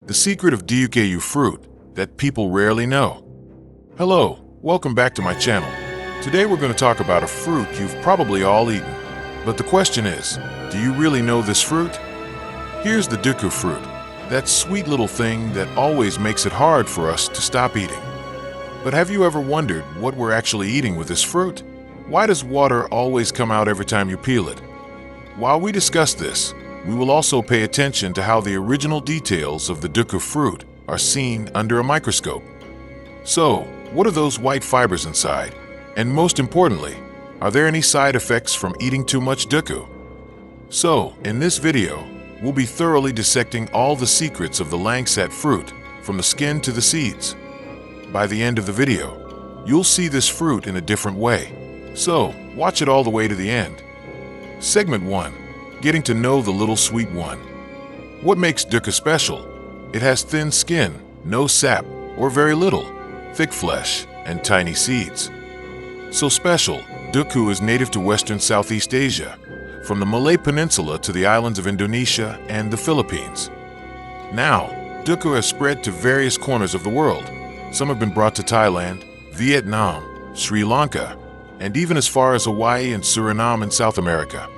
the secret of Duku fruit that people rarely know. Hello, welcome back to my channel. Today we're going to talk about a fruit you've probably all eaten. But the question is, do you really know this fruit? Here's the Duku fruit, that sweet little thing that always makes it hard for us to stop eating. But have you ever wondered what we're actually eating with this fruit? Why does water always come out every time you peel it? While we discuss this, we will also pay attention to how the original details of the Duku fruit are seen under a microscope. So, what are those white fibers inside? And most importantly, are there any side effects from eating too much Duku? So, in this video, we'll be thoroughly dissecting all the secrets of the langsat fruit, from the skin to the seeds. By the end of the video, you'll see this fruit in a different way. So, watch it all the way to the end. Segment 1. Getting to know the little sweet one. What makes Duku special? It has thin skin, no sap, or very little, thick flesh, and tiny seeds. So special, Duku is native to western Southeast Asia, from the Malay Peninsula to the islands of Indonesia and the Philippines. Now, Duku has spread to various corners of the world. Some have been brought to Thailand, Vietnam, Sri Lanka, and even as far as Hawaii and Suriname in South America.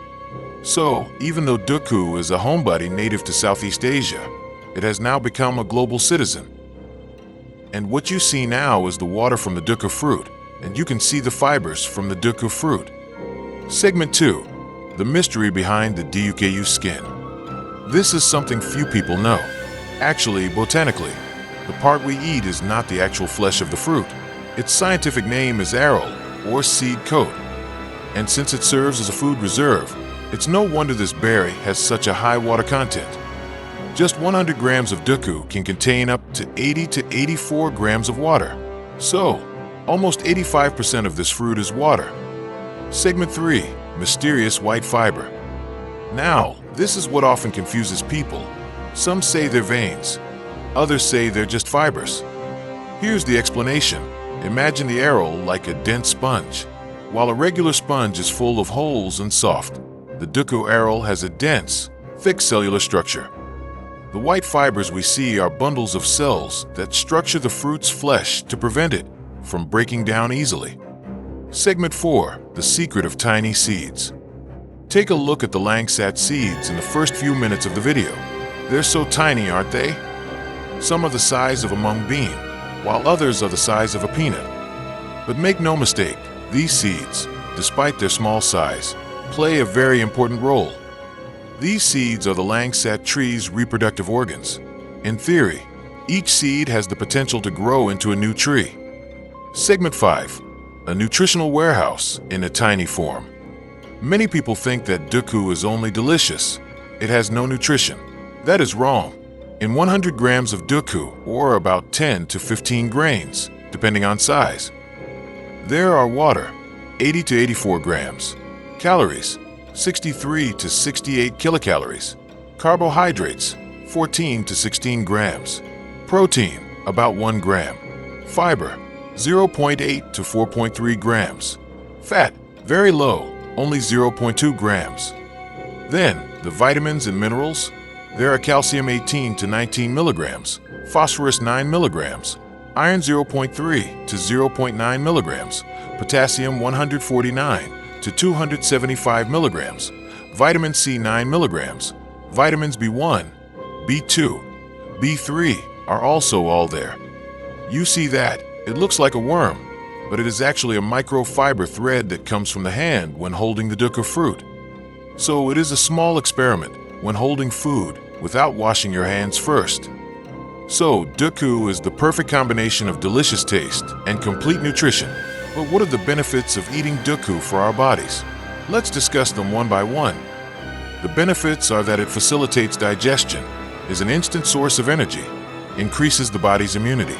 So, even though Duku is a homebody native to Southeast Asia, it has now become a global citizen. And what you see now is the water from the Duku fruit, and you can see the fibers from the Duku fruit. Segment 2. The mystery behind the Duku skin. This is something few people know. Actually, botanically, the part we eat is not the actual flesh of the fruit. Its scientific name is aril, or seed coat. And since it serves as a food reserve, it's no wonder this berry has such a high water content. Just 100 grams of Duku can contain up to 80 to 84 grams of water. So, almost 85% of this fruit is water. Segment 3. Mysterious white fiber. Now, this is what often confuses people. Some say they're veins. Others say they're just fibers. Here's the explanation. Imagine the aril like a dense sponge. While a regular sponge is full of holes and soft, the Duku aril has a dense, thick cellular structure. The white fibers we see are bundles of cells that structure the fruit's flesh to prevent it from breaking down easily. Segment 4. The secret of tiny seeds. Take a look at the langsat seeds in the first few minutes of the video. They're so tiny, aren't they? Some are the size of a mung bean, while others are the size of a peanut. But make no mistake, these seeds, despite their small size, play a very important role. These seeds are the langsat tree's reproductive organs. In theory, each seed has the potential to grow into a new tree. Segment 5. A nutritional warehouse in a tiny form. Many people think that Duku is only delicious. It has no nutrition. That is wrong. In 100 grams of Duku, or about 10 to 15 grains, depending on size, there are water, 80 to 84 grams, calories, 63 to 68 kilocalories, carbohydrates, 14 to 16 grams, protein, about 1 gram, fiber, 0.8 to 4.3 grams, fat, very low, only 0.2 grams. Then, the vitamins and minerals, there are calcium 18 to 19 milligrams, phosphorus 9 milligrams, iron 0.3 to 0.9 milligrams, potassium 149 to 275 milligrams, vitamin C 9 milligrams, vitamins B1, B2, B3 are also all there. You see that? It looks like a worm, but it is actually a microfiber thread that comes from the hand when holding the Duku fruit. So it is a small experiment when holding food without washing your hands first. So Duku is the perfect combination of delicious taste and complete nutrition. But what are the benefits of eating Duku for our bodies? Let's discuss them one by one. The benefits are that it facilitates digestion, is an instant source of energy, increases the body's immunity,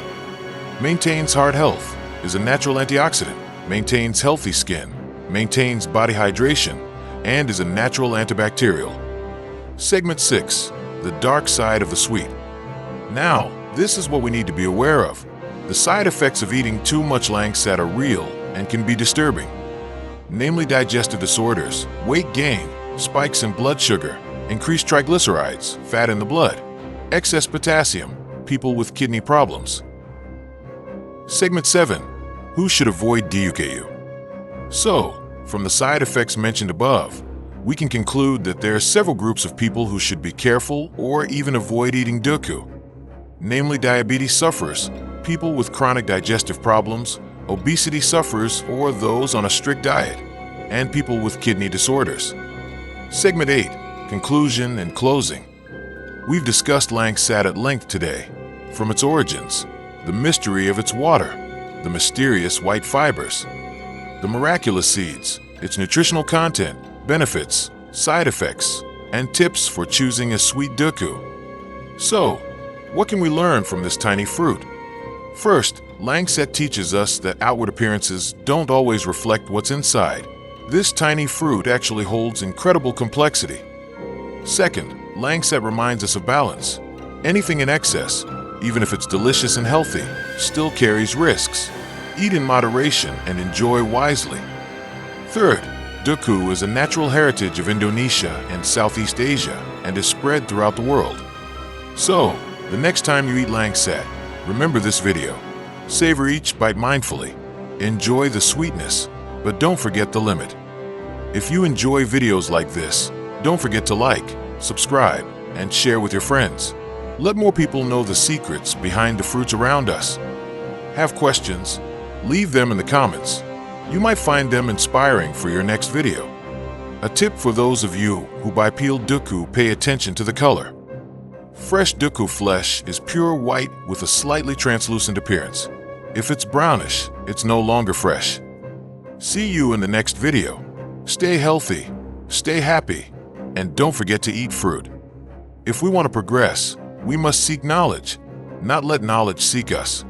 maintains heart health, is a natural antioxidant, maintains healthy skin, maintains body hydration, and is a natural antibacterial. Segment 6. The dark side of the sweet. Now, this is what we need to be aware of. The side effects of eating too much langsat are real and can be disturbing, namely digestive disorders, weight gain, spikes in blood sugar, increased triglycerides, fat in the blood, Excess potassium, people with kidney problems. Segment 7. Who should avoid Duku? So, from the side effects mentioned above, we can conclude that there are several groups of people who should be careful or even avoid eating Duku. Namely diabetes sufferers, people with chronic digestive problems, obesity sufferers or those on a strict diet, and people with kidney disorders. Segment 8. Conclusion and closing. We've discussed langsat at length today, from its origins, the mystery of its water, the mysterious white fibers, the miraculous seeds, its nutritional content, benefits, side effects, and tips for choosing a sweet Duku. So, what can we learn from this tiny fruit? First, langsat teaches us that outward appearances don't always reflect what's inside. This tiny fruit actually holds incredible complexity. Second, langsat reminds us of balance. Anything in excess, even if it's delicious and healthy, still carries risks. Eat in moderation and enjoy wisely. Third, Duku is a natural heritage of Indonesia and Southeast Asia and is spread throughout the world. So, the next time you eat langsat, remember this video. Savor each bite mindfully. Enjoy the sweetness, but don't forget the limit. If you enjoy videos like this, don't forget to like, subscribe, and share with your friends. Let more people know the secrets behind the fruits around us. Have questions? Leave them in the comments. You might find them inspiring for your next video. A tip for those of you who buy peeled Duku: pay attention to the color. Fresh Duku flesh is pure white with a slightly translucent appearance. If it's brownish, it's no longer fresh. See you in the next video. Stay healthy, stay happy, and don't forget to eat fruit. If we want to progress, we must seek knowledge, not let knowledge seek us.